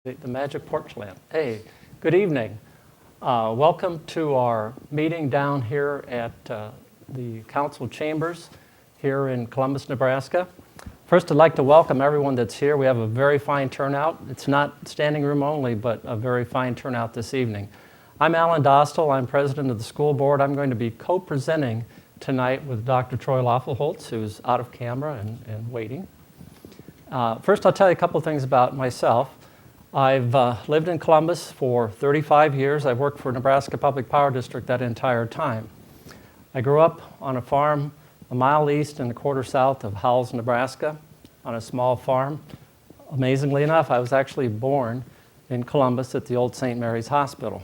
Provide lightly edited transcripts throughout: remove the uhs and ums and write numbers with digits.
The magic porch lamp. Hey, good evening. Welcome to our meeting down here at the council chambers here in Columbus, Nebraska. First, I'd like to welcome everyone that's here. We have a very fine turnout. It's not standing room only, but a very fine turnout this evening. I'm Alan Dostal. I'm president of the school board. I'm going to be co-presenting tonight with Dr. Troy Loffelholtz, who's out of camera and waiting. First, I'll tell you a couple things about myself. I've lived in Columbus for 35 years. I've worked for Nebraska Public Power District that entire time. I grew up on a farm a mile east and a quarter south of Howells, Nebraska, on a small farm. Amazingly enough, I was actually born in Columbus at the old St. Mary's Hospital.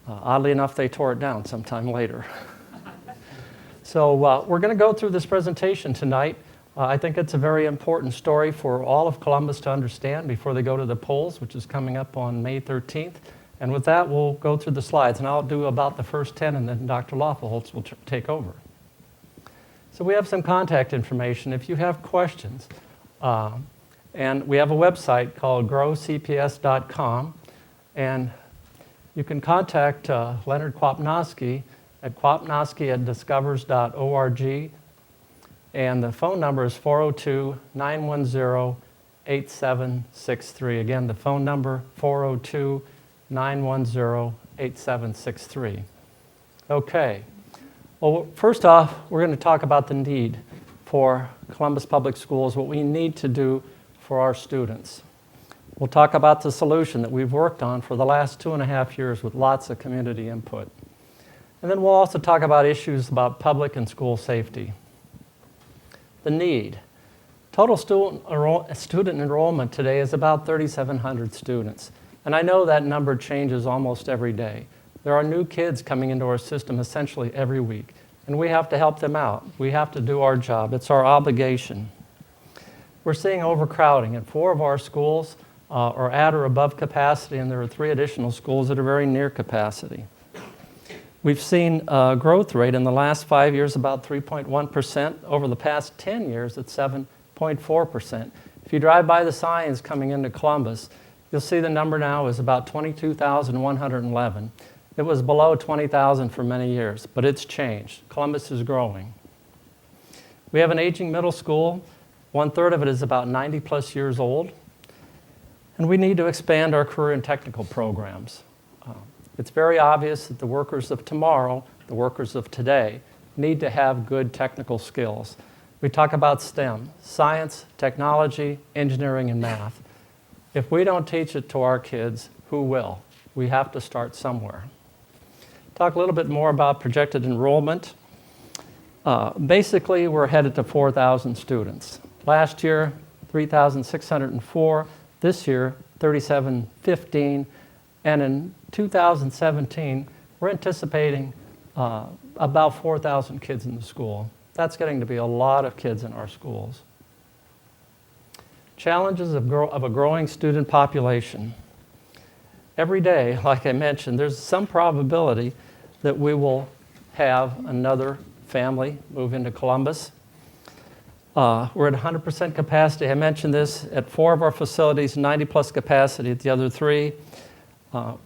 Oddly enough, they tore it down sometime later. So we're going to go through this presentation tonight. I think it's a very important story for all of Columbus to understand before they go to the polls, which is coming up on May 13th. And with that, we'll go through the slides, and I'll do about the first 10, and then Dr. Loffelholtz will take over. So we have some contact information if you have questions. And we have a website called growcps.com, and you can contact Leonard Kwapnoski at kwapnoski@discovers.org. And the phone number is 402-910-8763. Again, the phone number, 402-910-8763. Okay. Well, first off, we're going to talk about the need for Columbus Public Schools, what we need to do for our students. We'll talk about the solution that we've worked on for the last 2.5 years with lots of community input. And then we'll also talk about issues about public and school safety. The need. Total student enrollment today is about 3,700 students. And I know that number changes almost every day. There are new kids coming into our system essentially every week. And we have to help them out. We have to do our job. It's our obligation. We're seeing overcrowding. And 4 of our schools are at or above capacity, and there are 3 additional schools that are very near capacity. We've seen a growth rate in the last 5 years about 3.1%. Over the past 10 years, it's 7.4%. If you drive by the signs coming into Columbus, you'll see the number now is about 22,111. It was below 20,000 for many years, but it's changed. Columbus is growing. We have an aging middle school. 1/3 of it is about 90+ years old. And we need to expand our career and technical programs. It's very obvious that the workers of tomorrow, the workers of today, need to have good technical skills. We talk about STEM, science, technology, engineering, and math. If we don't teach it to our kids, who will? We have to start somewhere. Talk a little bit more about projected enrollment. Basically, we're headed to 4,000 students. Last year, 3,604. This year, 3,715. And in 2017, we're anticipating about 4,000 kids in the school. That's getting to be a lot of kids in our schools. Challenges of a growing student population. Every day, like I mentioned, there's some probability that we will have another family move into Columbus. We're at 100% capacity. I mentioned this at 4 of our facilities, 90+ capacity at the other 3.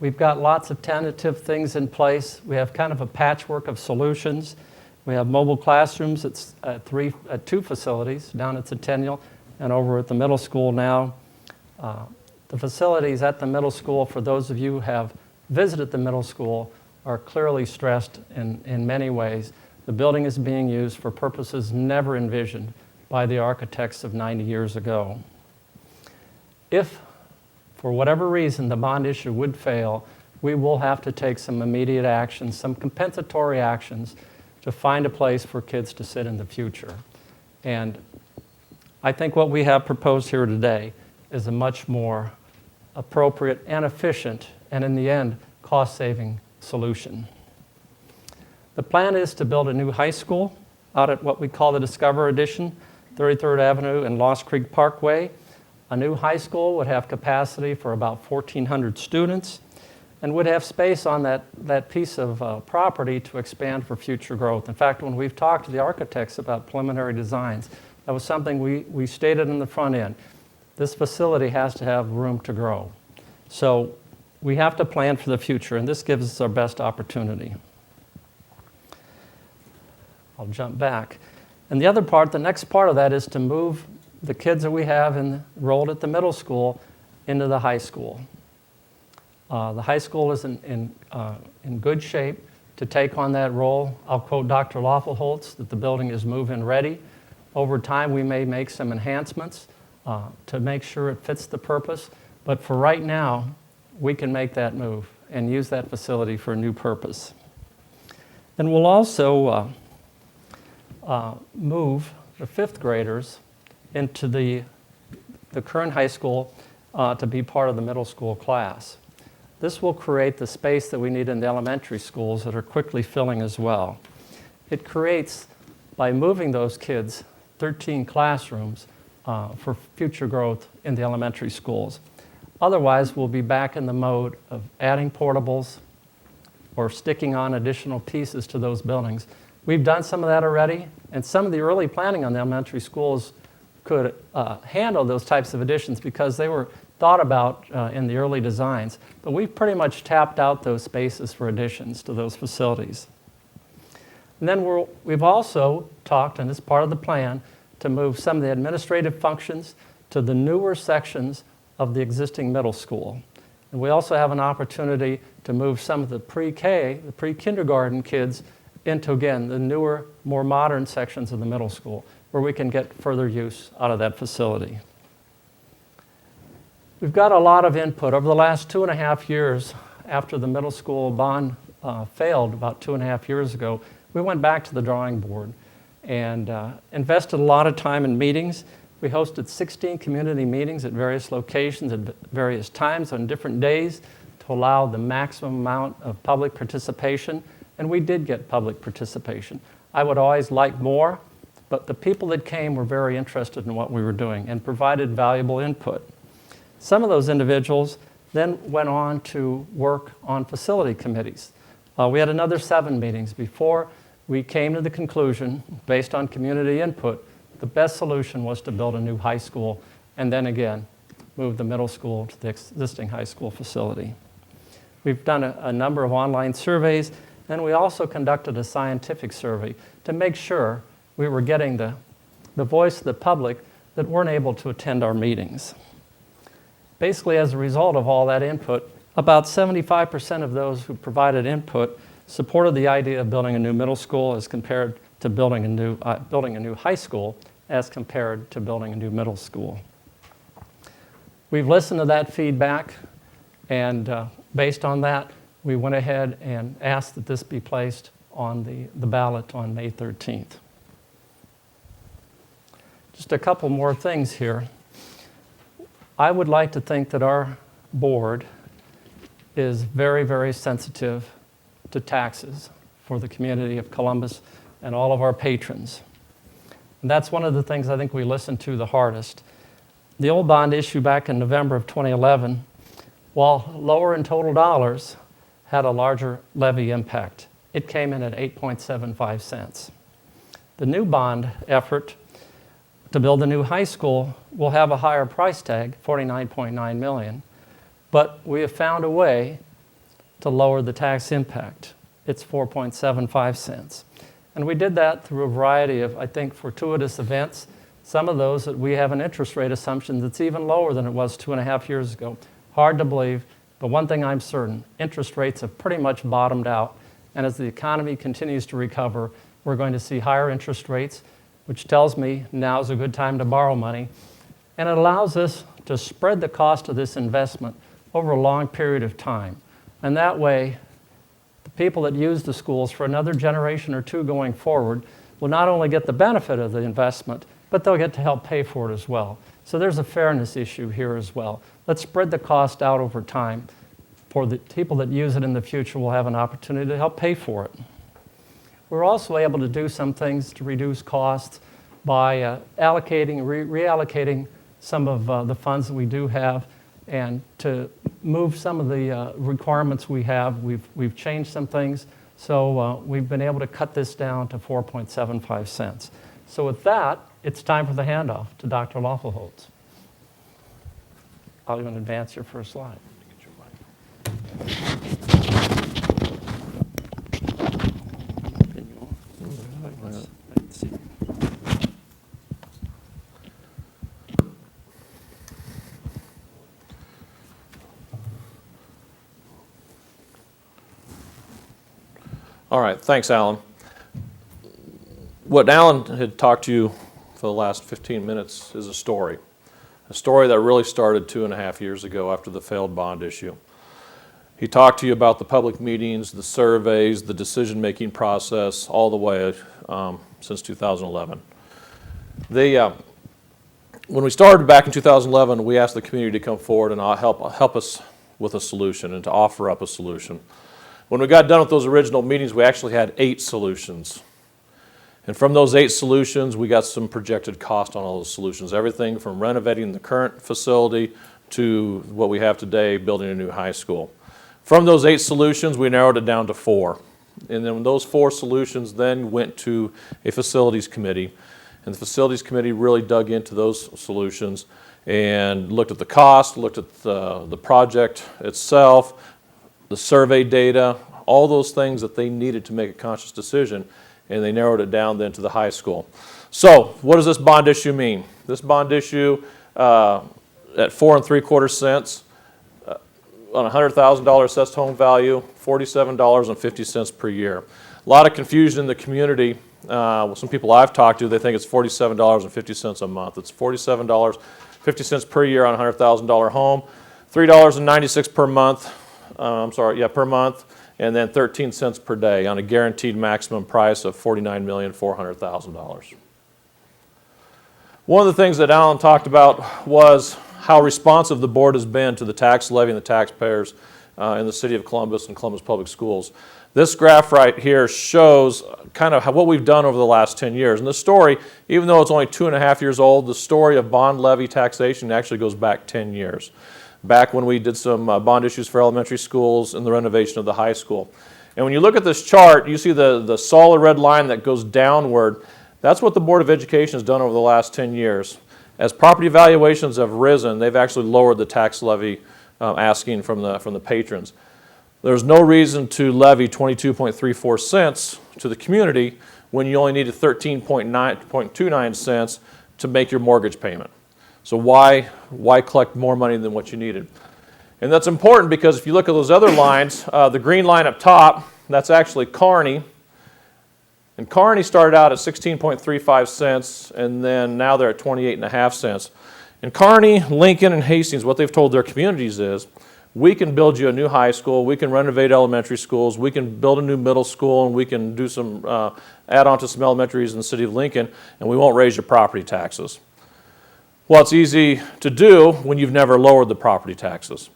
We've got lots of tentative things in place. We have kind of a patchwork of solutions. We have mobile classrooms at 2 facilities, down at Centennial and over at the middle school now. The facilities at the middle school, for those of you who have visited the middle school, are clearly stressed in many ways. The building is being used for purposes never envisioned by the architects of 90 years ago. If for whatever reason the bond issue would fail, we will have to take some immediate actions, some compensatory actions to find a place for kids to sit in the future. And I think what we have proposed here today is a much more appropriate and efficient, and in the end, cost-saving solution. The plan is to build a new high school out at what we call the Discover Edition, 33rd Avenue and Lost Creek Parkway. A new high school would have capacity for about 1,400 students and would have space on that piece of property to expand for future growth. In fact, when we've talked to the architects about preliminary designs, that was something we stated in the front end. This facility has to have room to grow. So we have to plan for the future, and this gives us our best opportunity. I'll jump back. And the other part, the next part of that is to move the kids that we have enrolled at the middle school into the high school. The high school is in good shape to take on that role. I'll quote Dr. Loffelholtz that the building is move-in ready. Over time, we may make some enhancements to make sure it fits the purpose. But for right now, we can make that move and use that facility for a new purpose. And we'll also move the fifth graders into the current high school to be part of the middle school class. This will create the space that we need in the elementary schools that are quickly filling as well. It creates, by moving those kids, 13 classrooms for future growth in the elementary schools. Otherwise, we'll be back in the mode of adding portables or sticking on additional pieces to those buildings. We've done some of that already, and some of the early planning on the elementary schools could handle those types of additions because they were thought about in the early designs. But we've pretty much tapped out those spaces for additions to those facilities. And then we've also talked, and it's part of the plan, to move some of the administrative functions to the newer sections of the existing middle school. And we also have an opportunity to move some of the pre-K, the pre-kindergarten kids into, again, the newer, more modern sections of the middle school, where we can get further use out of that facility. We've got a lot of input. Over the last 2.5 years, after the middle school bond failed about 2.5 years ago, we went back to the drawing board and invested a lot of time in meetings. We hosted 16 community meetings at various locations at various times on different days to allow the maximum amount of public participation, and we did get public participation. I would always like more, but the people that came were very interested in what we were doing and provided valuable input. Some of those individuals then went on to work on facility committees. We had another 7 meetings before we came to the conclusion, based on community input, the best solution was to build a new high school and then again move the middle school to the existing high school facility. We've done a number of online surveys, and we also conducted a scientific survey to make sure we were getting the voice of the public that weren't able to attend our meetings. Basically, as a result of all that input, about 75% of those who provided input supported the idea of building a new middle school as compared to building a new high school as compared to building a new middle school. We've listened to that feedback, and based on that, we went ahead and asked that this be placed on the ballot on May 13th. Just a couple more things here. I would like to think that our board is very, very sensitive to taxes for the community of Columbus and all of our patrons. And that's one of the things I think we listened to the hardest. The old bond issue back in November of 2011, while lower in total dollars, had a larger levy impact. It came in at 8.75 cents. The new bond effort to build a new high school will have a higher price tag, $49.9 million, but we have found a way to lower the tax impact. It's 4.75 cents. And we did that through a variety of, I think, fortuitous events. Some of those that we have an interest rate assumption that's even lower than it was 2.5 years ago. Hard to believe, but one thing I'm certain, interest rates have pretty much bottomed out. And as the economy continues to recover, we're going to see higher interest rates, which tells me now is a good time to borrow money. And it allows us to spread the cost of this investment over a long period of time. And that way, the people that use the schools for another generation or two going forward will not only get the benefit of the investment, but they'll get to help pay for it as well. So there's a fairness issue here as well. Let's spread the cost out over time. For the people that use it in the future will have an opportunity to help pay for it. We're also able to do some things to reduce costs by reallocating some of the funds that we do have, and to move some of the requirements we have. We've changed some things, so we've been able to cut this down to 4.75 cents. So with that, it's time for the handoff to Dr. Loffelholtz. I'll even advance your first slide. All right, thanks, Alan. What Alan had talked to you for the last 15 minutes is a story that really started 2.5 years ago after the failed bond issue. He talked to you about the public meetings, the surveys, the decision-making process, all the way since 2011. When we started back in 2011, we asked the community to come forward and help us with a solution and to offer up a solution. When we got done with those original meetings, we actually had 8 solutions. And from those 8 solutions, we got some projected cost on all those solutions. Everything from renovating the current facility to what we have today, building a new high school. From those 8 solutions, we narrowed it down to 4. And then those 4 solutions then went to a facilities committee. And the facilities committee really dug into those solutions and looked at the cost, looked at the project itself, the survey data, all those things that they needed to make a conscious decision, and they narrowed it down then to the high school. So what does this bond issue mean? This bond issue at 4 3/4 cents on a $100,000 assessed home value, $47.50 per year. A lot of confusion in the community. With some people I've talked to, they think it's $47.50 a month. It's $47.50 per year on a $100,000 home, $3.96 per month. Per month, and then 13 cents per day on a guaranteed maximum price of $49,400,000. One of the things that Alan talked about was how responsive the board has been to the tax levy and the taxpayers in the city of Columbus and Columbus Public Schools. This graph right here shows kind of what we've done over the last 10 years. And the story, even though it's only 2.5 years old, the story of bond levy taxation actually goes back 10 years. Back when we did some bond issues for elementary schools and the renovation of the high school. And when you look at this chart, you see the solid red line that goes downward. That's what the Board of Education has done over the last 10 years. As property valuations have risen, they've actually lowered the tax levy asking from the patrons. There's no reason to levy 22.34 cents to the community when you only needed 13.29 cents to make your mortgage payment. So why collect more money than what you needed? And that's important because if you look at those other lines, the green line up top, that's actually Kearney. And Kearney started out at 16.35 cents, and then now they're at 28.5 cents. And Kearney, Lincoln, and Hastings, what they've told their communities is, we can build you a new high school, we can renovate elementary schools, we can build a new middle school, and we can do some add on to some elementaries in the city of Lincoln, and we won't raise your property taxes. Well, it's easy to do when you've never lowered the property taxes.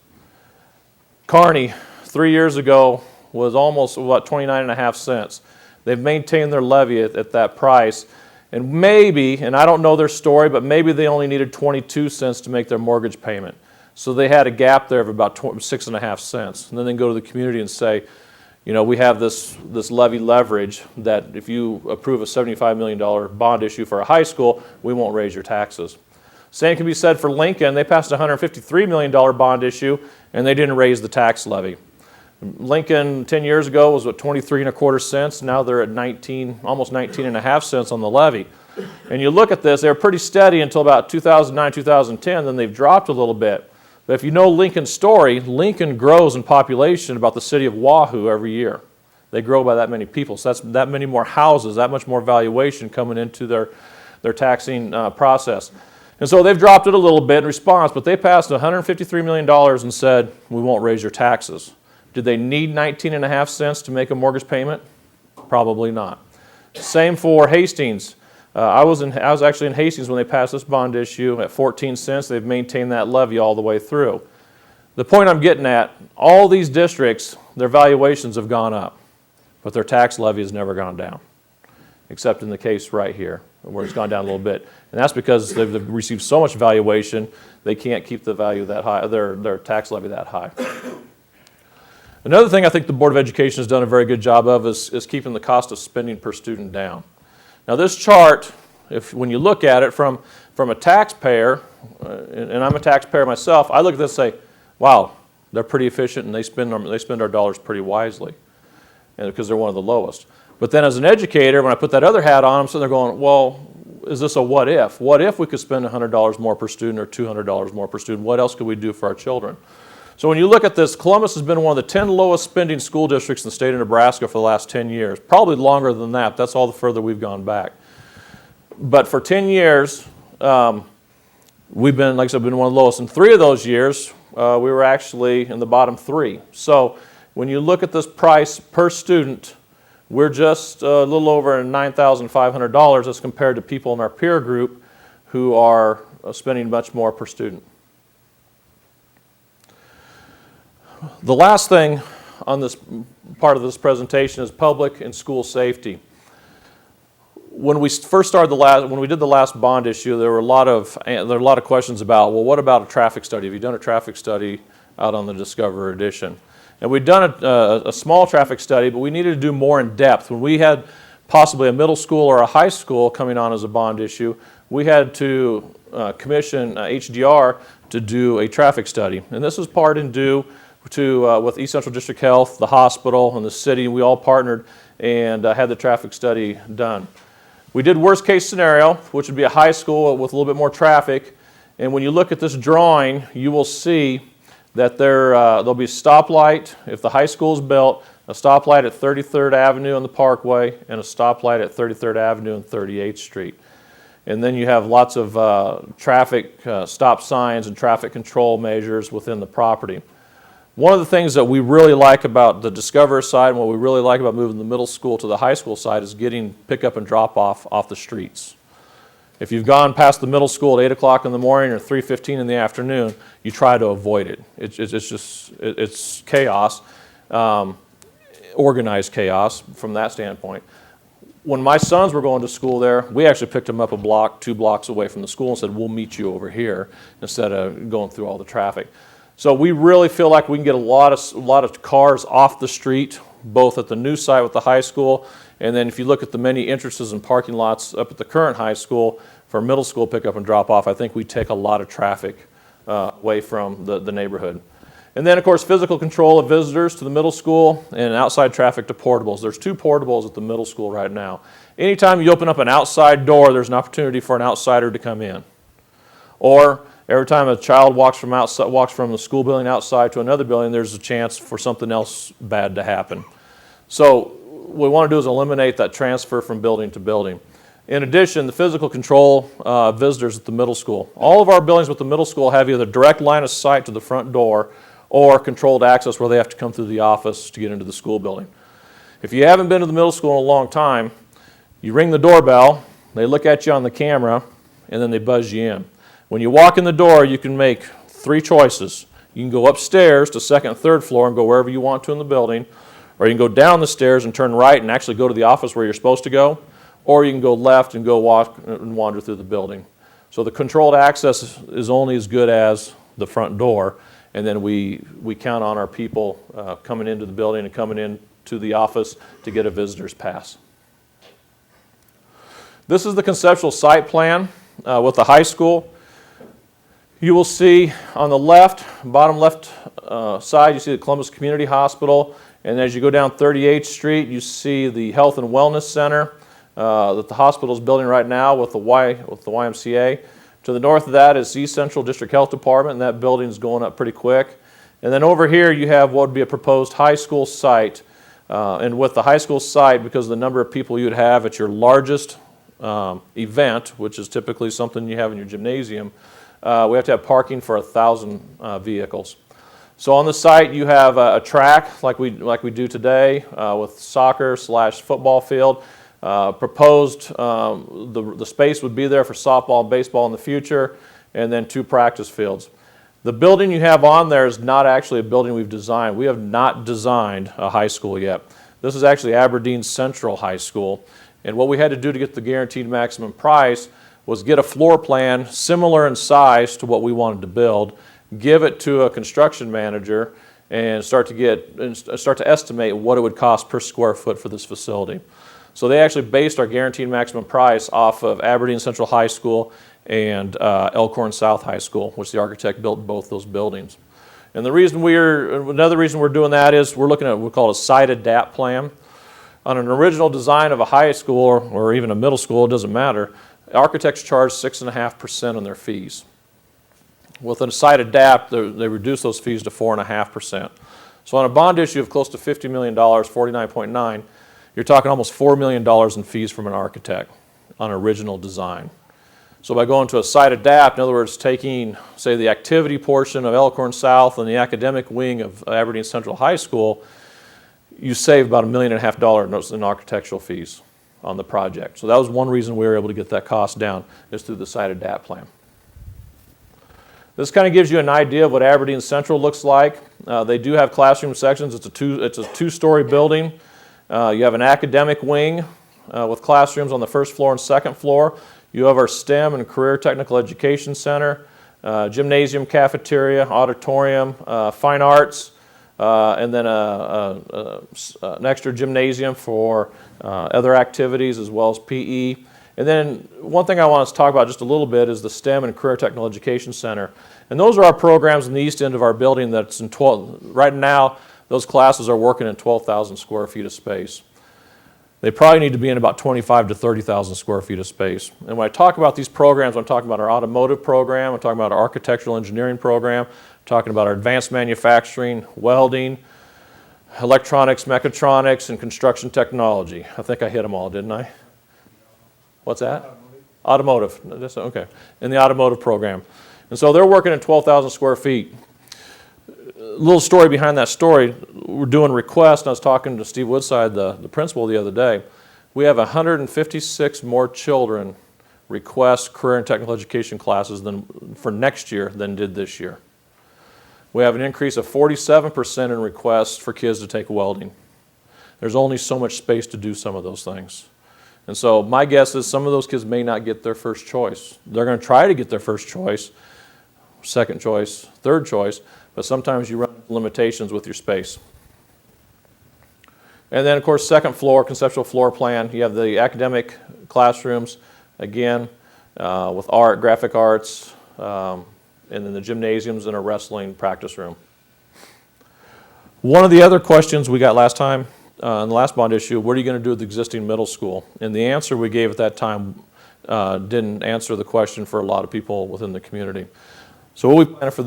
Kearney, 3 years ago, was almost, 29.5 cents. They've maintained their levy at that price. And maybe, and I don't know their story, but maybe they only needed 22 cents to make their mortgage payment. So they had a gap there of about 6.5 cents. And then they go to the community and say, you know, we have this levy leverage that if you approve a $75 million bond issue for a high school, we won't raise your taxes. Same can be said for Lincoln. They passed a $153 million bond issue, and they didn't raise the tax levy. Lincoln 10 years ago was at 23.25 cents. Now they're at almost 19.5 cents on the levy. And you look at this, they were pretty steady until about 2009, 2010, then they've dropped a little bit. But if you know Lincoln's story, Lincoln grows in population about the city of Wahoo every year. They grow by that many people. So that's that many more houses, that much more valuation coming into their taxing process. And so they've dropped it a little bit in response, but they passed $153 million and said, we won't raise your taxes. Did they need 19.5 cents to make a mortgage payment? Probably not. Same for Hastings. I was actually in Hastings when they passed this bond issue at 14 cents. They've maintained that levy all the way through. The point I'm getting at, all these districts, their valuations have gone up, but their tax levy has never gone down, except in the case right here, where it's gone down a little bit. And that's because they've received so much valuation, they can't keep the value that high, their tax levy that high. Another thing I think the Board of Education has done a very good job of is keeping the cost of spending per student down. Now this chart, when you look at it from a taxpayer, and I'm a taxpayer myself, I look at this and say, wow, They're pretty efficient, and they spend our dollars pretty wisely, and because they're one of the lowest. But then as an educator, when I put that other hat on, I'm sitting there going, well, is this a what if? What if we could spend $100 more per student or $200 more per student? What else could we do for our children? So when you look at this, Columbus has been one of the 10 lowest spending school districts in the state of Nebraska for the last 10 years. Probably longer than that. That's all the further we've gone back. But for 10 years, we've been, like I said, been one of the lowest. In 3 of those years, we were actually in the bottom 3. So when you look at this price per student, we're just a little over $9,500 as compared to people in our peer group who are spending much more per student. The last thing on this part of this presentation is public and school safety. When we first started when we did the last bond issue, there were a lot of questions about, well, what about a traffic study? Have you done a traffic study out on the Discover edition? And we'd done a small traffic study, but we needed to do more in depth. When we had possibly a middle school or a high school coming on as a bond issue, we had to commission HDR to do a traffic study. And this was part and due to with East Central District Health, the hospital, and the city. We all partnered and had the traffic study done. We did worst case scenario, which would be a high school with a little bit more traffic. And when you look at this drawing, you will see that there'll be a stoplight if the high school is built, a stoplight at 33rd Avenue on the Parkway, and a stoplight at 33rd Avenue and 38th Street. And then you have lots of traffic stop signs and traffic control measures within the property. One of the things that we really like about the Discover side and what we really like about moving the middle school to the high school side is getting pickup and drop off the streets. If you've gone past the middle school at 8 o'clock in the morning or 3:15 in the afternoon, you try to avoid it. It's chaos, organized chaos from that standpoint. When my sons were going to school there, we actually picked them up a block, 2 blocks away from the school and said, we'll meet you over here instead of going through all the traffic. So we really feel like we can get a lot of cars off the street, both at the new site with the high school, and then if you look at the many entrances and parking lots up at the current high school for middle school pickup and drop off, I think we take a lot of traffic away from the neighborhood. And then of course physical control of visitors to the middle school and outside traffic to portables. There's 2 portables at the middle school right now. Anytime you open up an outside door, there's an opportunity for an outsider to come in. Or every time a child walks from the school building outside to another building, there's a chance for something else bad to happen. So what we want to do is eliminate that transfer from building to building. In addition, the physical control visitors at the middle school. All of our buildings with the middle school have either direct line of sight to the front door or controlled access where they have to come through the office to get into the school building. If you haven't been to the middle school in a long time, you ring the doorbell, they look at you on the camera, and then they buzz you in. When you walk in the door, you can make 3 choices. You can go upstairs to 2nd and 3rd floor and go wherever you want to in the building, or you can go down the stairs and turn right and actually go to the office where you're supposed to go, or you can go left and go walk and wander through the building. So the controlled access is only as good as the front door, and then we count on our people coming into the building and coming into the office to get a visitor's pass. This is the conceptual site plan with the high school. You will see on the left, bottom left side, you see the Columbus Community Hospital, and as you go down 38th Street, you see the Health and Wellness Center that the hospital is building right now with the YMCA. To the north of that is East Central District Health Department, and that building is going up pretty quick. And then over here you have what would be a proposed high school site. And with the high school site, because of the number of people you'd have at your largest event, which is typically something you have in your gymnasium, we have to have parking for 1,000 vehicles. So on the site you have a track like we do today with soccer/football field. Proposed the space would be there for softball and baseball in the future, and then 2 practice fields. The building you have on there is not actually a building we've designed. We have not designed a high school yet. This is actually Aberdeen Central High School, and what we had to do to get the guaranteed maximum price was get a floor plan similar in size to what we wanted to build, give it to a construction manager, and start to estimate what it would cost per square foot for this facility. So they actually based our guaranteed maximum price off of Aberdeen Central High School and Elkhorn South High School, which the architect built both those buildings. And another reason we're doing that is we're looking at what we call a site adapt plan. On an original design of a high school or even a middle school, it doesn't matter, architects charge 6.5% on their fees. With a site adapt, they reduce those fees to 4.5%. So on a bond issue of close to $50 million, 49.9, you're talking almost $4 million in fees from an architect on original design. So by going to a site adapt, in other words, taking, say, the activity portion of Elkhorn South and the academic wing of Aberdeen Central High School, you save about $1.5 million in architectural fees on the project. So that was one reason we were able to get that cost down, is through the site adapt plan. This kind of gives you an idea of what Aberdeen Central looks like. They do have classroom sections. It's a two-story building. You have an academic wing with classrooms on the first floor and second floor. You have our STEM and Career Technical Education Center, gymnasium, cafeteria, auditorium, fine arts, and then an extra gymnasium for other activities as well as PE. And then one thing I want us to talk about just a little bit is the STEM and Career Technical Education Center. And those are our programs in the east end of our building that's in right now, those classes are working in 12,000 square feet of space. They probably need to be in about 25 to 30,000 square feet of space. And when I talk about these programs, I'm talking about our automotive program, I'm talking about our architectural engineering program, I'm talking about our advanced manufacturing, welding, electronics, mechatronics, and construction technology. I think I hit them all, didn't I? What's that? Automotive. Okay. In the automotive program. And so they're working in 12,000 square feet. A little story behind that story, we're doing requests, and I was talking to Steve Woodside, the principal, the other day. We have 156 more children request career and technical education classes for next year than did this year. We have an increase of 47% in requests for kids to take welding. There's only so much space to do some of those things. And so my guess is some of those kids may not get their first choice. They're going to try to get their first choice, second choice, third choice, but sometimes you run into limitations with your space. And then, of course, second floor, conceptual floor plan. You have the academic classrooms, again, with art, graphic arts, and then the gymnasiums and a wrestling practice room. One of the other questions we got last time, in the last bond issue, what are you going to do with the existing middle school? And the answer we gave at that time didn't answer the question for a lot of people within the community. So what we plan for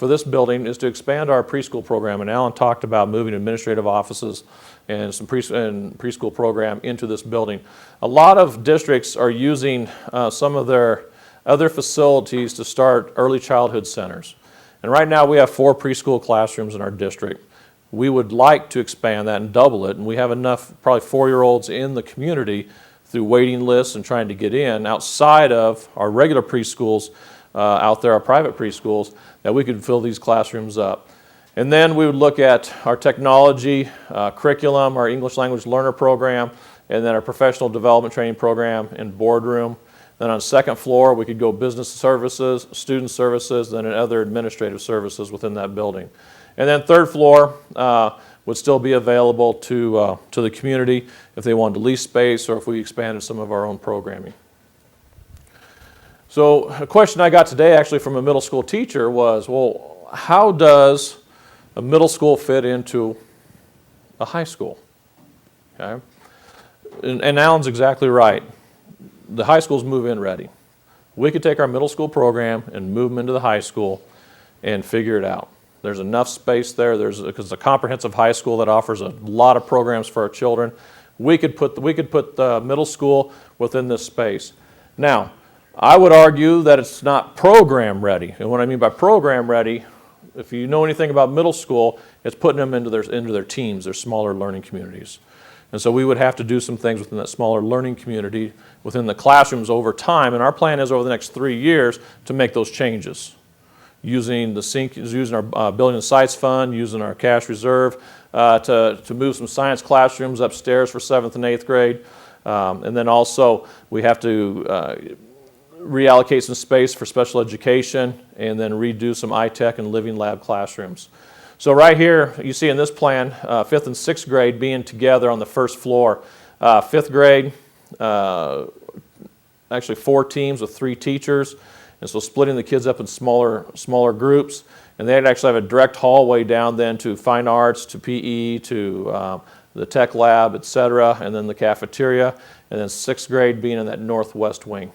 this building is to expand our preschool program, and Alan talked about moving administrative offices and some preschool program into this building. A lot of districts are using some of their other facilities to start early childhood centers. And right now we have 4 preschool classrooms in our district. We would like to expand that and double it, and we have enough probably 4-year-olds in the community through waiting lists and trying to get in outside of our regular preschools out there, our private preschools, that we could fill these classrooms up. And then we would look at our technology curriculum, our English language learner program, and then our professional development training program and boardroom. Then on second floor, we could go business services, student services, then other administrative services within that building. And then third floor would still be available to the community if they wanted to lease space or if we expanded some of our own programming. So a question I got today actually from a middle school teacher was, well, how does a middle school fit into a high school? Okay. And Alan's exactly right. The high school's move-in ready. We could take our middle school program and move them into the high school and figure it out. There's enough space there. Because it's a comprehensive high school that offers a lot of programs for our children. We could put the middle school within this space. Now, I would argue that it's not program ready. And what I mean by program ready, if you know anything about middle school, it's putting them into their teams, their smaller learning communities. And so we would have to do some things within that smaller learning community, within the classrooms over time. And our plan is over the next 3 years to make those changes. Using our Building and Sites Fund, using our cash reserve to move some science classrooms upstairs for 7th and 8th grade. And then also we have to reallocate some space for special education and then redo some iTech and living lab classrooms. So right here, you see in this plan, 5th and 6th grade being together on the first floor. 5th grade, actually 4 teams with 3 teachers. And so splitting the kids up in smaller groups. And they'd actually have a direct hallway down then to fine arts, to PE, to the tech lab, et cetera, and then the cafeteria, and then 6th grade being in that northwest wing.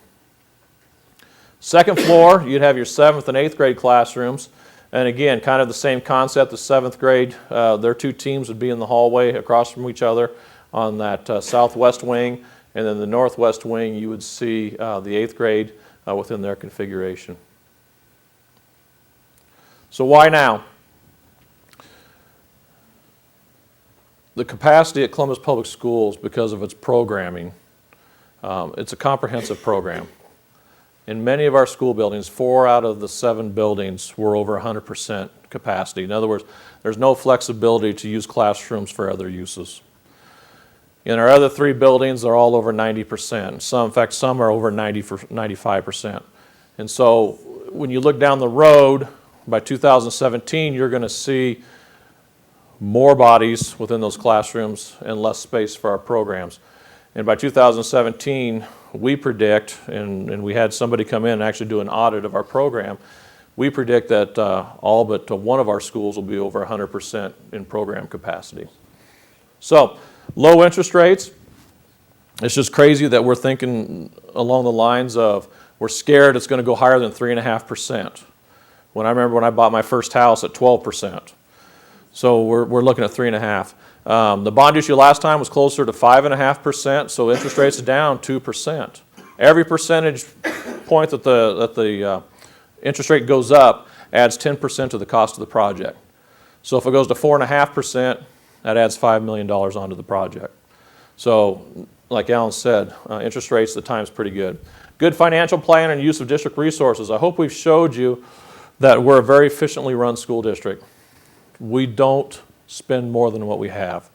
Second floor, you'd have your 7th and 8th grade classrooms. And again, kind of the same concept. The 7th grade, their 2 teams would be in the hallway across from each other on that southwest wing. And then the northwest wing, you would see the 8th grade within their configuration. So why now? The capacity at Columbus Public Schools, because of its programming, it's a comprehensive program. In many of our school buildings, 4 out of the 7 buildings were over 100% capacity. In other words, there's no flexibility to use classrooms for other uses. In our other 3 buildings, they're all over 90%. In fact, some are over 95%. And so when you look down the road, by 2017, you're going to see more bodies within those classrooms and less space for our programs. And by 2017, we predict, and we had somebody come in and actually do an audit of our program, we predict that all but one of our schools will be over 100% in program capacity. So, low interest rates. It's just crazy that we're thinking along the lines of, we're scared it's going to go higher than 3.5%. When I remember when I bought my first house at 12%. So we're looking at 3.5%. The bond issue last time was closer to 5.5%, so interest rates are down 2%. Every percentage point that the interest rate goes up adds 10% to the cost of the project. So if it goes to 4.5%, that adds $5 million onto the project. So like Alan said, interest rates at the time is pretty good. Good financial plan and use of district resources. I hope we've showed you that we're a very efficiently run school district. We don't spend more than what we have,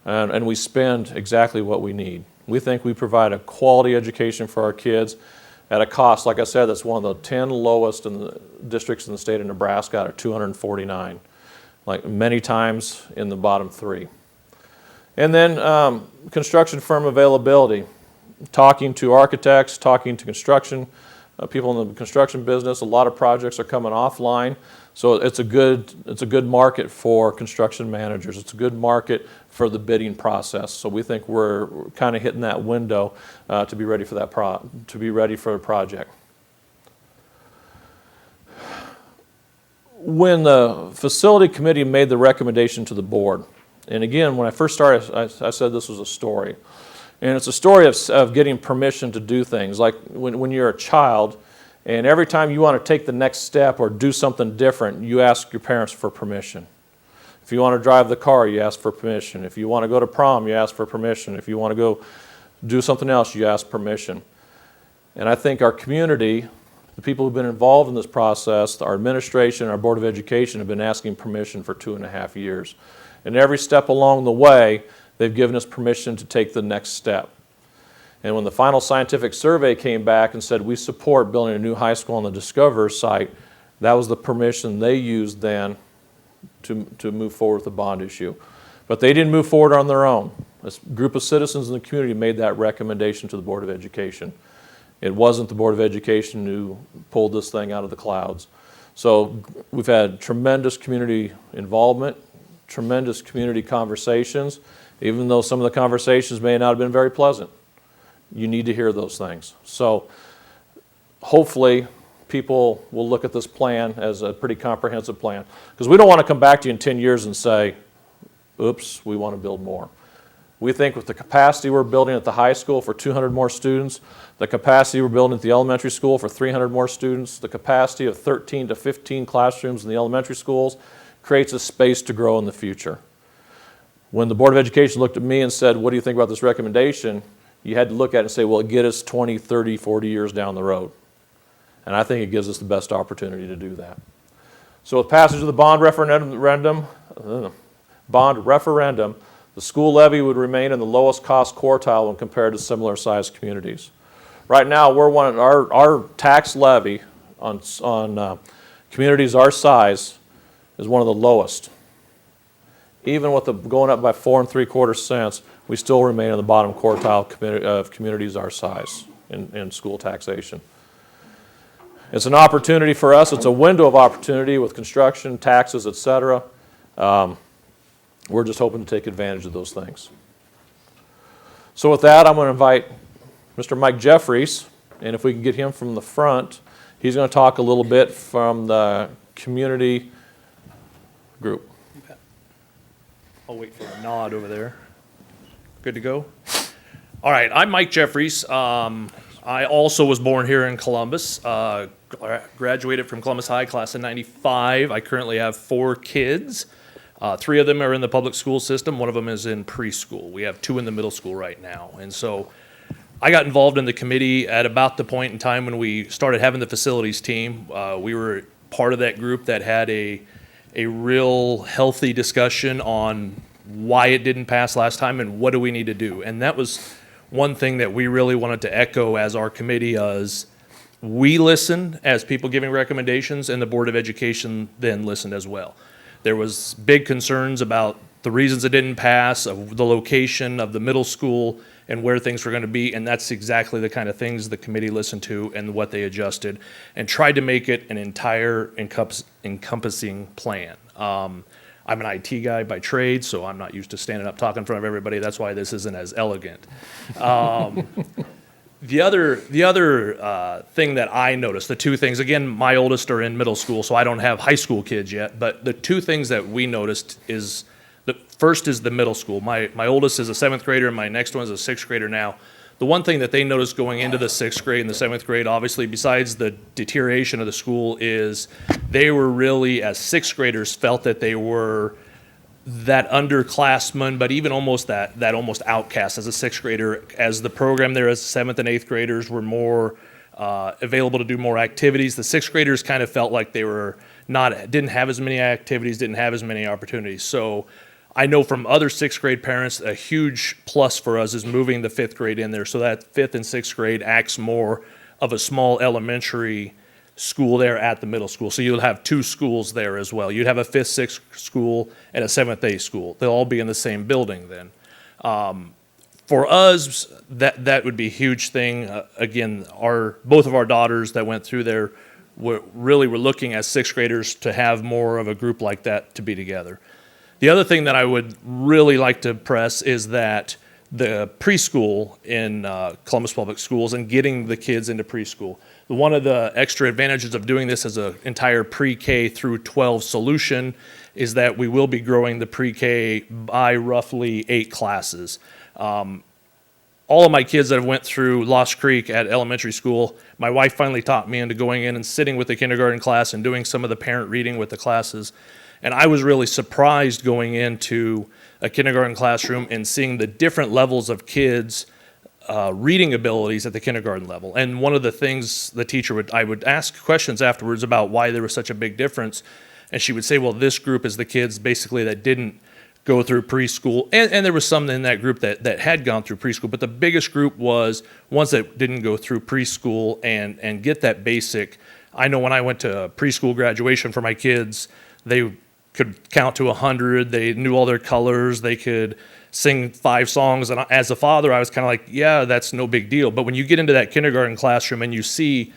and we spend exactly what we need. We think we provide a quality education for our kids at a cost, like I said, that's one of the 10 lowest in the districts in the state of Nebraska out of 249, like many times in the bottom 3. And then construction firm availability, talking to architects, talking to construction people in the construction business. A lot of projects are coming offline, so it's a good market for construction managers. It's a good market for the bidding process. So we think we're kind of hitting that window to be ready for that a project. When the facility committee made the recommendation to the board, and again, when I first started, I said this was a story. And it's a story of getting permission to do things. Like when you're a child, and every time you want to take the next step or do something different, you ask your parents for permission. If you want to drive the car, you ask for permission. If you want to go to prom, you ask for permission. If you want to go do something else, you ask permission. And I think our community, the people who've been involved in this process, our administration, our Board of Education have been asking permission for 2.5 years. And every step along the way, they've given us permission to take the next step. And when the final scientific survey came back and said we support building a new high school on the Discover site, that was the permission they used then to move forward with the bond issue. But they didn't move forward on their own. A group of citizens in the community made that recommendation to the Board of Education. It wasn't the Board of Education who pulled this thing out of the clouds. So we've had tremendous community involvement, tremendous community conversations. Even though some of the conversations may not have been very pleasant, you need to hear those things. So hopefully people will look at this plan as a pretty comprehensive plan. Because we don't want to come back to you in 10 years and say, oops, we want to build more. We think with the capacity we're building at the high school for 200 more students, the capacity we're building at the elementary school for 300 more students, the capacity of 13 to 15 classrooms in the elementary schools creates a space to grow in the future. When the Board of Education looked at me and said, what do you think about this recommendation? You had to look at it and say, well, it get us 20, 30, 40 years down the road. And I think it gives us the best opportunity to do that. So with passage of the bond referendum, the school levy would remain in the lowest cost quartile when compared to similar sized communities. Right now, our tax levy on communities our size is one of the lowest. Even with the going up by 4 3/4 cents, we still remain in the bottom quartile of communities our size in school taxation. It's an opportunity for us. It's a window of opportunity with construction, taxes, et cetera. We're just hoping to take advantage of those things. So with that, I'm going to invite Mr. Mike Jeffries, and if we can get him from the front, he's going to talk a little bit from the community group. I'll wait for a nod over there. Good to go? All right, I'm Mike Jeffries. I also was born here in Columbus. Graduated from Columbus High, class of '95. I currently have 4 kids. 3 of them are in the public school system. 1 of them is in preschool. We have 2 in the middle school right now. And so I got involved in the committee at about the point in time when we started having the facilities team. We were part of that group that had a real healthy discussion on why it didn't pass last time and what do we need to do. And that was one thing that we really wanted to echo as our committee is we listened as people giving recommendations, and the Board of Education then listened as well. There was big concerns about the reasons it didn't pass, of the location of the middle school and where things were going to be, and that's exactly the kind of things the committee listened to and what they adjusted and tried to make it an entire encompassing plan. I'm an IT guy by trade, so I'm not used to standing up talking in front of everybody. That's why this isn't as elegant. The other thing that I noticed, the 2 things, again, my oldest are in middle school, so I don't have high school kids yet, but the 2 things that we noticed is, the first is the middle school. My oldest is a 7th grader, and my next one is a 6th grader now. The one thing that they noticed going into the 6th grade and the 7th grade, obviously, besides the deterioration of the school, is they were really, as 6th graders, felt that they were that underclassman, but even almost that almost outcast as a 6th grader, as the program there as 7th and 8th graders were more available to do more activities. The 6th graders kind of felt like they were didn't have as many activities, didn't have as many opportunities. So I know from other 6th grade parents, a huge plus for us is moving the 5th grade in there, so that 5th and 6th grade acts more of a small elementary school there at the middle school. So you'll have 2 schools there as well. You'd have a 5th, 6th school and a 7th, 8th school. They'll all be in the same building then. For us, that would be a huge thing. Again, both of our daughters that went through there were looking as 6th graders to have more of a group like that to be together. The other thing that I would really like to press is that the preschool in Columbus Public Schools and getting the kids into preschool. One of the extra advantages of doing this as an entire pre-K through 12 solution is that we will be growing the pre-K by roughly 8 classes. All of my kids that have went through Lost Creek at elementary school, my wife finally taught me into going in and sitting with the kindergarten class and doing some of the parent reading with the classes. And I was really surprised going into a kindergarten classroom and seeing the different levels of kids' reading abilities at the kindergarten level. And one of the things the teacher I would ask questions afterwards about why there was such a big difference. And she would say, well, this group is the kids basically that didn't go through preschool. And there was some in that group that had gone through preschool. But the biggest group was ones that didn't go through preschool and get that basic. I know when I went to preschool graduation for my kids, they could count to 100. They knew all their colors. They could sing 5 songs. And as a father, I was kind of like, yeah, that's no big deal. But when you get into that kindergarten classroom and you see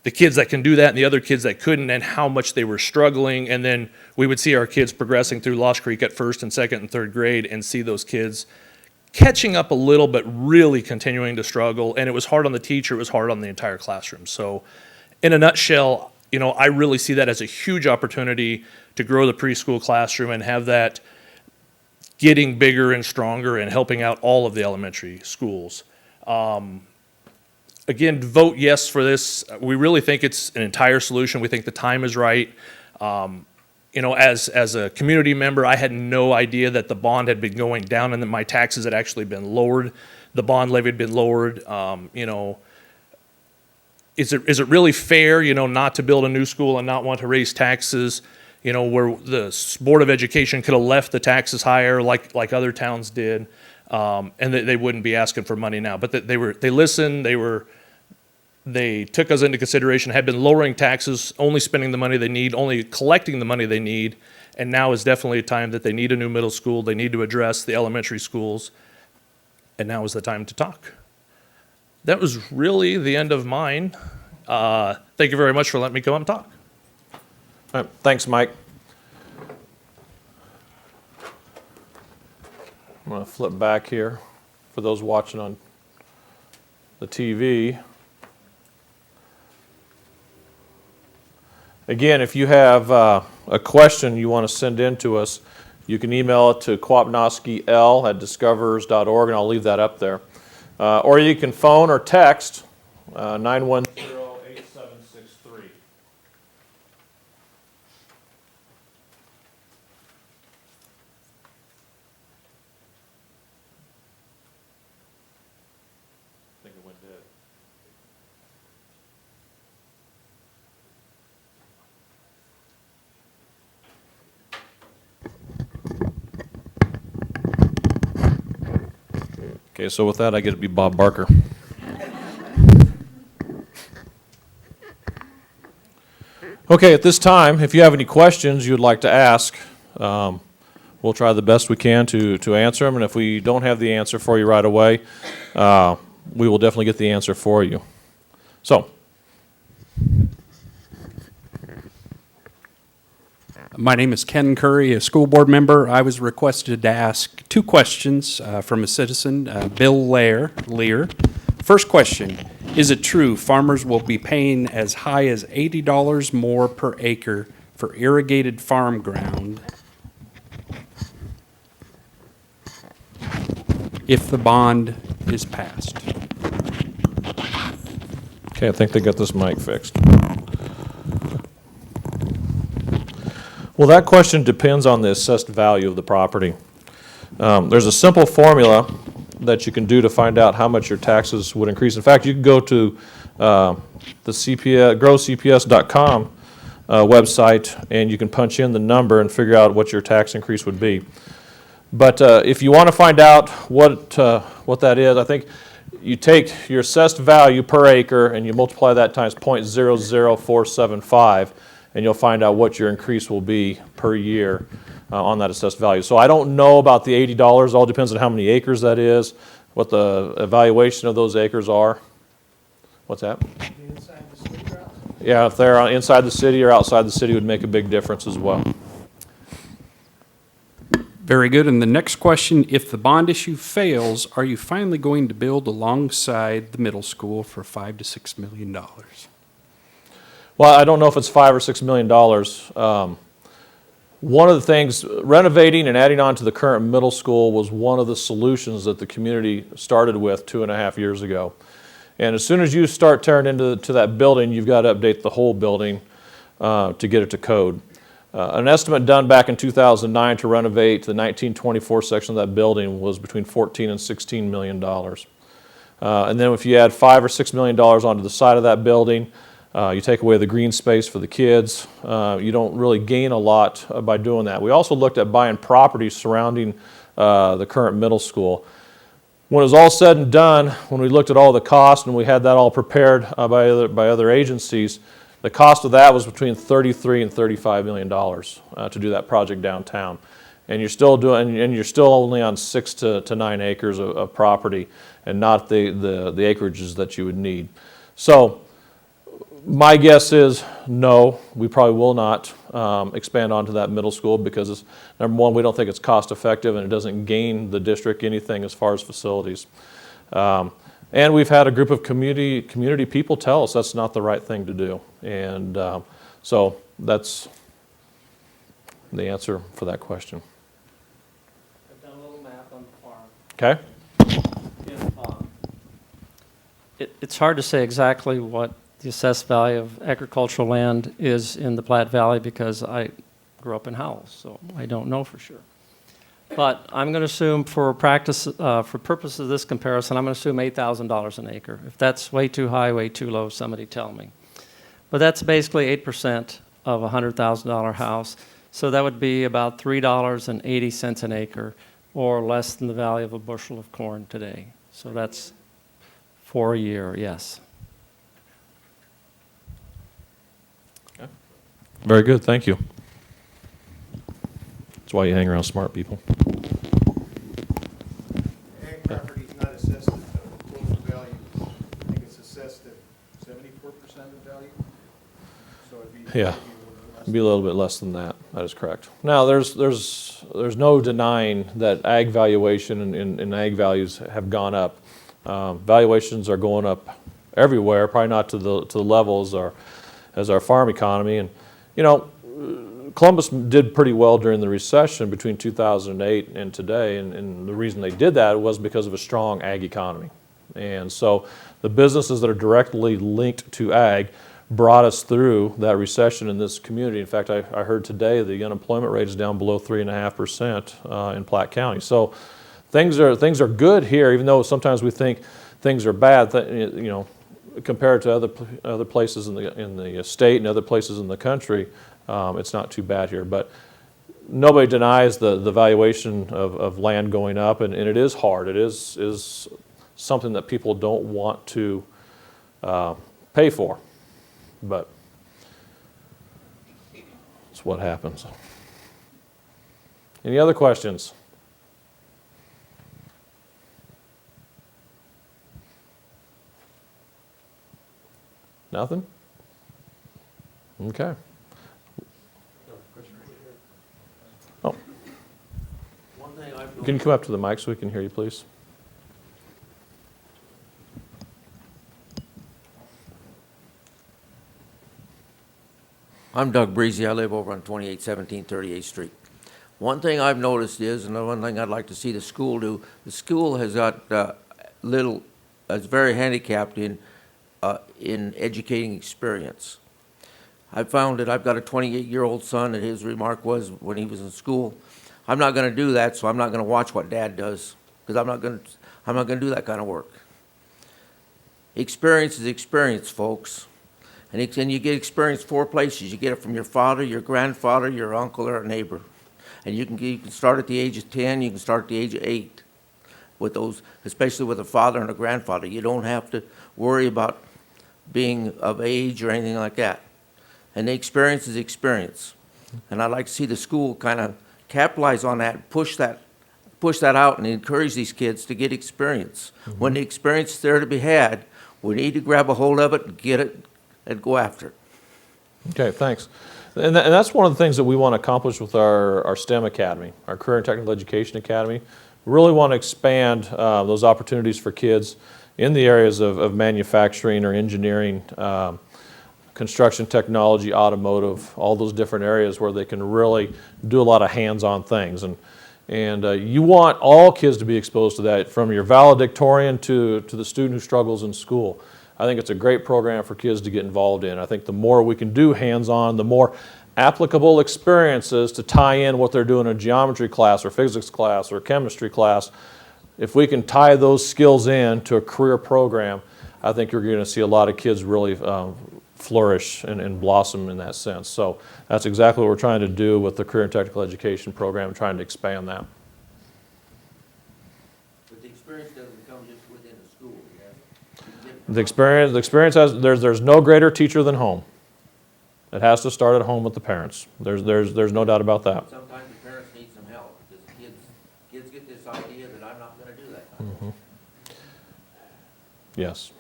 the kids that can do that and the other kids that couldn't and how much they were struggling, and then we would see our kids progressing through Lost Creek at 1st and 2nd and 3rd grade and see those kids catching up a little but really continuing to struggle. And it was hard on the teacher. It was hard on the entire classroom. So in a nutshell, I really see that as a huge opportunity to grow the preschool classroom and have that getting bigger and stronger and helping out all of the elementary schools. Again, vote yes for this. We really think it's an entire solution. We think the time is right. As a community member, I had no idea that the bond had been going down and that my taxes had actually been lowered. The bond levy had been lowered. Is it really fair, not to build a new school and not want to raise taxes? Where the Board of Education could have left the taxes higher like other towns did, and they wouldn't be asking for money now. But they listened, they took us into consideration, had been lowering taxes, only spending the money they need, only collecting the money they need, and now is definitely a time that they need a new middle school, they need to address the elementary schools, and now is the time to talk. That was really the end of mine. Thank you very much for letting me come up and talk. All right, thanks, Mike. I'm going to flip back here for those watching on the TV. Again, if you have a question you want to send in to us, you can email it to kwapnoskiL@discoverers.org, and I'll leave that up there. Or you can phone or text 910-8763. I think it went dead. Okay, so with that, I get to be Bob Barker. Okay, at this time, if you have any questions you'd like to ask, we'll try the best we can to answer them. And if we don't have the answer for you right away, we will definitely get the answer for you. So, My name is Ken Curry, a school board member. I was requested to ask two questions from a citizen, Bill Lear. First question, is it true farmers will be paying as high as $80 more per acre for irrigated farm ground if the bond is passed? okay, I think they got this mic fixed. Well, that question depends on the assessed value of the property. There's a simple formula that you can do to find out how much your taxes would increase. In fact, you can go to the growcps.com website, and you can punch in the number and figure out what your tax increase would be. But if you want to find out what that is, I think you take your assessed value per acre and you multiply that times 0.00475, and you'll find out what your increase will be per year on that assessed value. So I don't know about the $80. It all depends on how many acres that is, what the evaluation of those acres are. What's that? Inside the city or outside? Yeah, if they're inside the city or outside the city would make a big difference as well. Very good. And the next question, if the bond issue fails, are you finally going to build alongside the middle school for $5 to $6 million? Well, I don't know if it's $5 or $6 million. One of the things, renovating and adding on to the current middle school was one of the solutions that the community started with 2.5 years ago. And as soon as you start tearing into that building, you've got to update the whole building to get it to code. An estimate done back in 2009 to renovate the 1924 section of that building was between $14 and $16 million. And then if you add $5 or $6 million onto the side of that building, you take away the green space for the kids. You don't really gain a lot by doing that. We also looked at buying property surrounding the current middle school. When it was all said and done, when we looked at all the costs and we had that all prepared by other agencies, the cost of that was between $33 and $35 million to do that project downtown. And you're still only on 6 to 9 acres of property, and not the acreages that you would need. So my guess is no, we probably will not expand onto that middle school because, number one, we don't think it's cost effective and it doesn't gain the district anything as far as facilities. And we've had a group of community people tell us that's not the right thing to do. And so that's the answer for that question. I've done a little math on the farm. Okay? It's hard to say exactly what the assessed value of agricultural land is in the Platte Valley because I grew up in Howells, so I don't know for sure. But I'm going to assume for purposes of this comparison, I'm going to assume $8,000 an acre. If that's way too high, way too low, somebody tell me. But that's basically 8% of a $100,000 house. So that would be about $3.80 an acre, or less than the value of a bushel of corn today. So that's for a year, yes. Very good, thank you. That's why you hang around smart people. Ag property is not assessed at closing value. I think it's assessed at 74% of Yeah, be a little bit less than that. That is correct. Now, there's no denying that ag valuation and ag values have gone up. Valuations are going up everywhere, probably not to the level as our farm economy. And you know, Columbus did pretty well during the recession between 2008 and today, and the reason they did that was because of a strong ag economy. And so the businesses that are directly linked to ag brought us through that recession in this community. In fact, I heard today the unemployment rate is down below 3.5% in Platte County. So things are good here, even though sometimes we think things are bad. You know, compared to other places in the state and other places in the country, it's not too bad here. But nobody denies the valuation of land going up, and it is hard. It is something that people don't want to pay for. But it's what happens. Any other questions? Nothing? Okay. Oh. Can you come up to the mic so we can hear you, please? I'm Doug Breezy. I live over on 2817 38th Street. One thing I've noticed is, and one thing I'd like to see the school do, the school has got is very handicapped in educating experience. I've found that I've got a 28-year-old son, and his remark was when he was in school, I'm not going to do that, so I'm not going to watch what Dad does, because I'm not going to do that kind of work. Experience is experience, folks. And you get experience 4 places. You get it from your father, your grandfather, your uncle, or a neighbor. And you can start at the age of 10, you can start at the age of 8 with those, especially with a father and a grandfather. You don't have to worry about being of age or anything like that. And the experience is experience. And I'd like to see the school kind of capitalize on that, push that out and encourage these kids to get experience. Mm-hmm. When the experience is there to be had, we need to grab a hold of it and get it and go after it. Okay, thanks. And that's one of the things that we want to accomplish with our STEM Academy, our Career and Technical Education Academy. We really want to expand those opportunities for kids in the areas of manufacturing or engineering, construction technology, automotive, all those different areas where they can really do a lot of hands-on things. And you want all kids to be exposed to that, from your valedictorian to the student who struggles in school. I think it's a great program for kids to get involved in. I think the more we can do hands-on, the more applicable experiences to tie in what they're doing in a geometry class or physics class or chemistry class. If we can tie those skills in to a career program, I think you're going to see a lot of kids really flourish and blossom in that sense. So that's exactly what we're trying to do with the Career and Technical Education program, trying to expand that. But the experience doesn't come just within the school. The experience has, there's no greater teacher than home. It has to start at home with the parents. There's no doubt about that. Sometimes the parents need some help, because kids get this idea that I'm not going to do that kind of thing. Yes.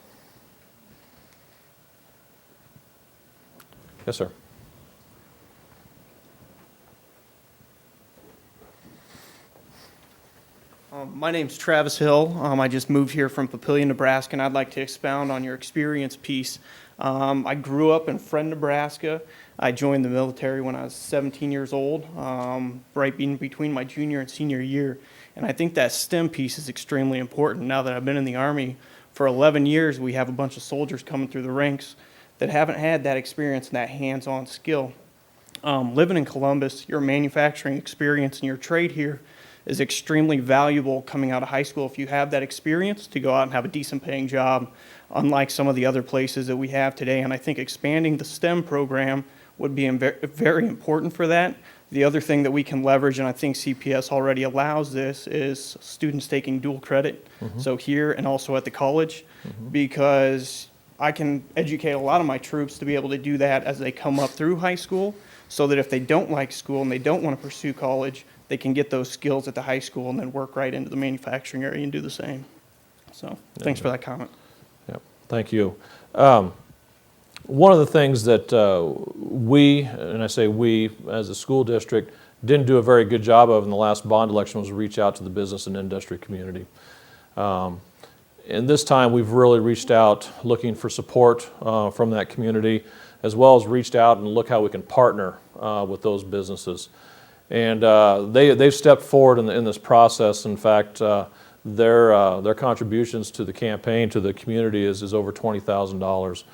Yes, sir. My name's Travis Hill. I just moved here from Papillion, Nebraska, and I'd like to expound on your experience piece. I grew up in Friend, Nebraska. I joined the military when I was 17 years old, right in between my junior and senior year. And I think that STEM piece is extremely important. Now that I've been in the Army for 11 years, we have a bunch of soldiers coming through the ranks that haven't had that experience and that hands-on skill. Living in Columbus, your manufacturing experience and your trade here is extremely valuable coming out of high school if you have that experience to go out and have a decent paying job, unlike some of the other places that we have today. And I think expanding the STEM program would be very important for that. The other thing that we can leverage, and I think CPS already allows this, is students taking dual credit. Mm-hmm. So here and also at the college, because I can educate a lot of my troops to be able to do that as they come up through high school, so that if they don't like school and they don't want to pursue college, they can get those skills at the high school and then work right into the manufacturing area and do the same. So thanks for that comment. Yep. Thank you. one of the things that we, and I say we as a school district, didn't do a very good job of in the last bond election was reach out to the business and industry community. And this time we've really reached out looking for support from that community, as well as reached out and look how we can partner with those businesses. And they've stepped forward in this process. In fact, their contributions to the campaign, to the community is over $20,000.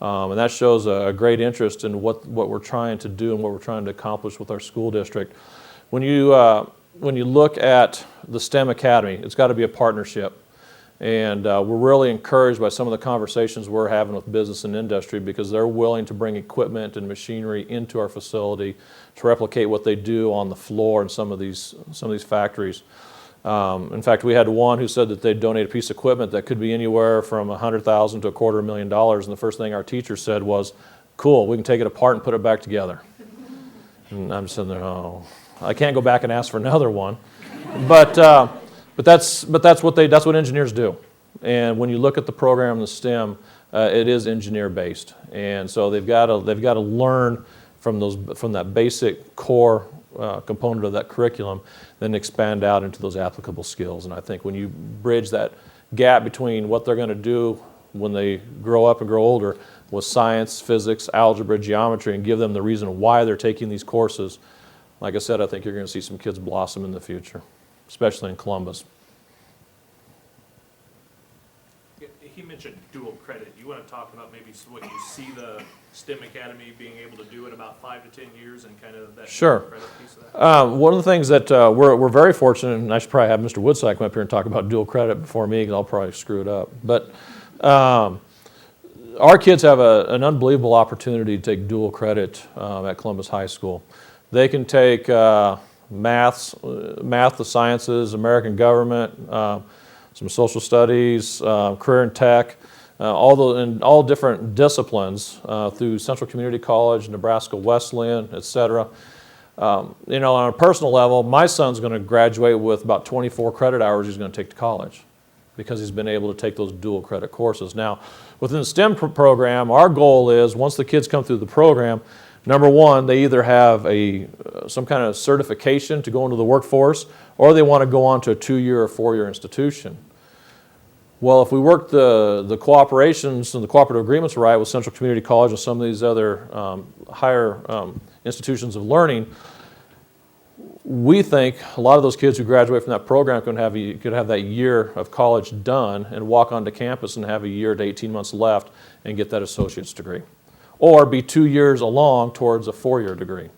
And that shows a great interest in what we're trying to do and what we're trying to accomplish with our school district. When you look at the STEM Academy, it's got to be a partnership. And we're really encouraged by some of the conversations we're having with business and industry, because they're willing to bring equipment and machinery into our facility to replicate what they do on the floor in some of these factories. In fact, we had one who said that they'd donate a piece of equipment that could be anywhere from $100,000 to $250,000, and the first thing our teacher said was, "Cool, we can take it apart and put it back together." And I'm sitting there, oh, I can't go back and ask for another one, but that's what engineers do. And when you look at the program, the STEM, it is engineer based, and so they've got to learn from that basic core component of that curriculum, then expand out into those applicable skills. And I think when you bridge that gap between what they're going to do when they grow up and grow older with science, physics, algebra, geometry, and give them the reason why they're taking these courses, like I said, I think you're going to see some kids blossom in the future, especially in Columbus. He mentioned dual credit. You want to talk about maybe what you see the STEM Academy being able to do in about 5 to 10 years and kind of that Sure. dual credit piece of that? One of the things that we're very fortunate, and I should probably have Mr. Woodside come up here and talk about dual credit before me, because I'll probably screw it up. But our kids have an unbelievable opportunity to take dual credit at Columbus High School. They can take math, the sciences, American government, some social studies, career and tech, all different disciplines through Central Community College, Nebraska Wesleyan, et cetera. On a personal level, my son's going to graduate with about 24 credit hours he's going to take to college, because he's been able to take those dual credit courses. Now, within the STEM program, our goal is once the kids come through the program, number one, they either have some kind of certification to go into the workforce, or they want to go on to a 2-year or 4-year institution. Well, if we work the cooperations and the cooperative agreements right with Central Community College and some of these other higher institutions of learning, we think a lot of those kids who graduate from that program could have that year of college done and walk onto campus and have a year to 18 months left and get that associate's degree, or be 2 years along towards a 4-year degree.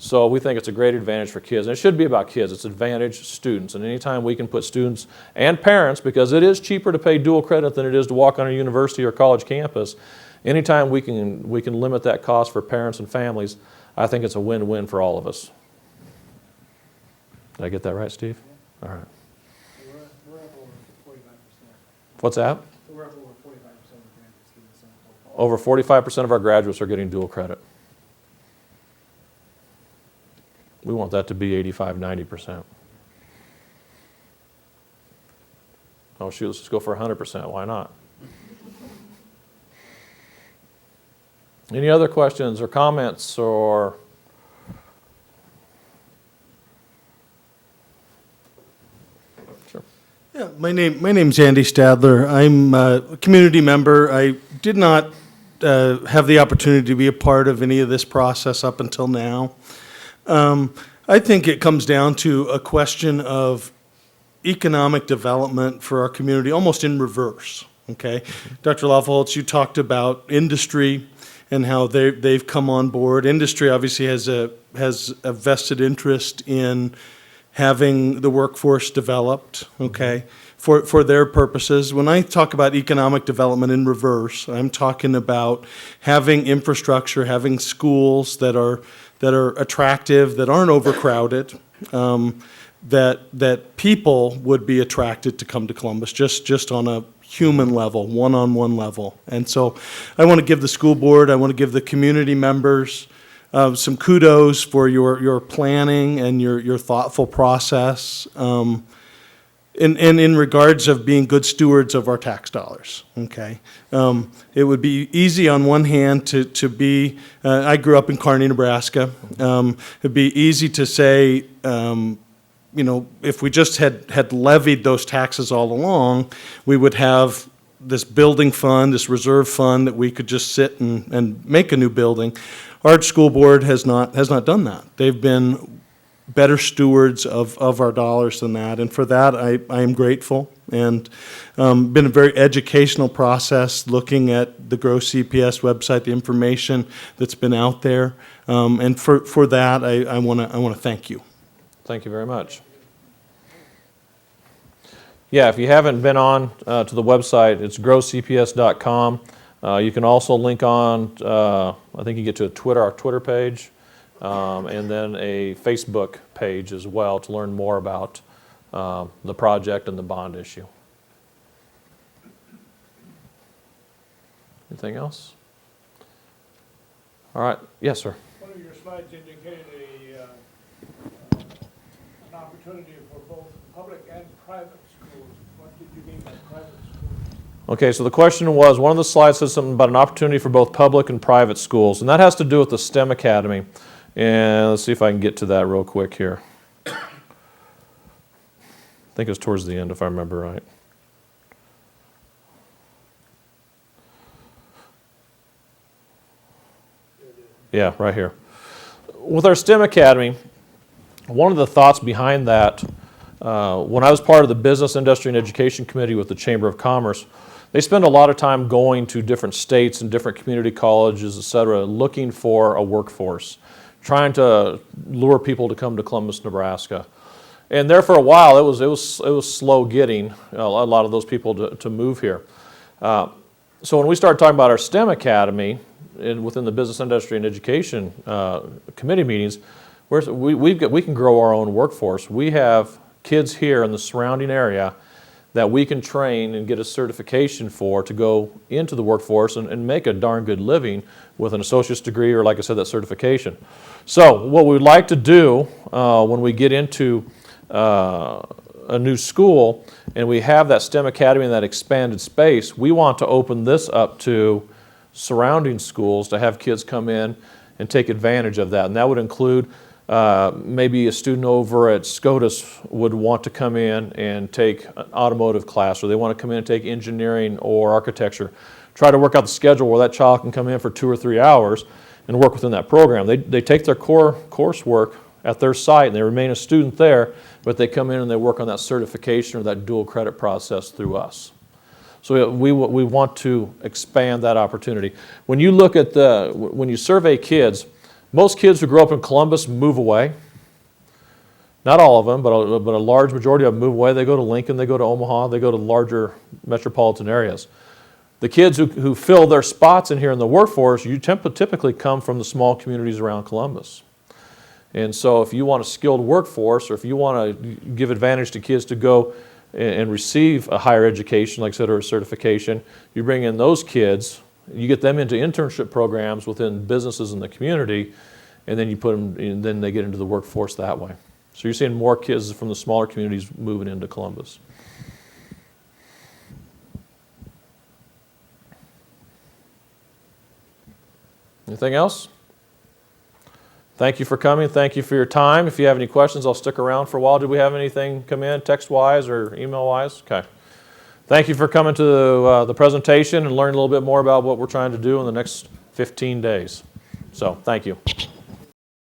So we think it's a great advantage for kids. And it should be about kids. It's advantage students. And anytime we can put students and parents, because it is cheaper to pay dual credit than it is to walk on a university or college campus, anytime we can limit that cost for parents and families, I think it's a win-win for all of us. Did I get that right, Steve? All right. We're up over 45%. What's that? We're up over 45% of the graduate students. Over 45% of our graduates are getting dual credit. We want that to be 85, 90%. Oh shoot, let's just go for 100%. Why not? Any other questions or comments or? Sure. Yeah, my name's Andy Stadler. I'm a community member. I did not have the opportunity to be a part of any of this process up until now. I think it comes down to a question of economic development for our community, almost in reverse, okay? Dr. Laufholtz, you talked about industry and how they've come on board. Industry obviously has a vested interest in having the workforce developed, okay, for their purposes. When I talk about economic development in reverse, I'm talking about having infrastructure, having schools that are attractive, that aren't overcrowded, that people would be attracted to come to Columbus just on a human level, one-on-one level. And so I want to give the school board, I want to give the community members some kudos for your planning and your thoughtful process. in regards of being good stewards of our tax dollars, okay? It would be easy on one hand to be, I grew up in Kearney, Nebraska. It'd be easy to say, you know, if we just had levied those taxes all along, we would have this building fund, this reserve fund that we could just sit and make a new building. Our school board has not done that. They've been better stewards of our dollars than that, and for that I am grateful. And been a very educational process looking at the Grow CPS website, the information that's been out there, and for that I want to thank you. Thank you very much. Yeah, if you haven't been on to the website, it's growcps.com. You can also link on, I think you get to our Twitter page, and then a Facebook page as well to learn more about the project and the bond issue. Anything else? All right, yes, sir. One of your slides indicated an opportunity for both public and private schools. What did you mean by private schools? Okay, so the question was, one of the slides said something about an opportunity for both public and private schools, and that has to do with the STEM Academy. And let's see if I can get to that real quick here. I think it was towards the end, if I remember right. Yeah, right here. With our STEM Academy, one of the thoughts behind that, when I was part of the Business, Industry, and Education Committee with the Chamber of Commerce, they spend a lot of time going to different states and different community colleges, et cetera, looking for a workforce, trying to lure people to come to Columbus, Nebraska. And there for a while, it was slow getting a lot of those people to move here. So when we started talking about our STEM Academy, within the Business, Industry, and Education committee meetings, we can grow our own workforce. We have kids here in the surrounding area that we can train and get a certification for to go into the workforce and make a darn good living with an associate's degree or, like I said, that certification. So what we'd like to do when we get into a new school and we have that STEM Academy in that expanded space, we want to open this up to surrounding schools to have kids come in and take advantage of that. And that would include maybe a student over at SCOTUS would want to come in and take an automotive class, or they want to come in and take engineering or architecture. Try to work out the schedule where that child can come in for 2 or 3 hours and work within that program. They take their core coursework at their site and they remain a student there, but they come in and they work on that certification or that dual credit process through us. So we want to expand that opportunity. When you look at when you survey kids, most kids who grow up in Columbus move away. Not all of them, but a large majority of them move away. They go to Lincoln, they go to Omaha, they go to larger metropolitan areas. The kids who fill their spots in here in the workforce, you typically come from the small communities around Columbus. And so if you want a skilled workforce, or if you want to give advantage to kids to go and receive a higher education, like I said, or a certification, you bring in those kids, you get them into internship programs within businesses in the community, and then you put them, and then they get into the workforce that way. So you're seeing more kids from the smaller communities moving into Columbus. Anything else? Thank you for coming. Thank you for your time. If you have any questions, I'll stick around for a while. Did we have anything come in text-wise or email-wise? Okay. Thank you for coming to the presentation and learning a little bit more about what we're trying to do in the next 15 days. So, thank you.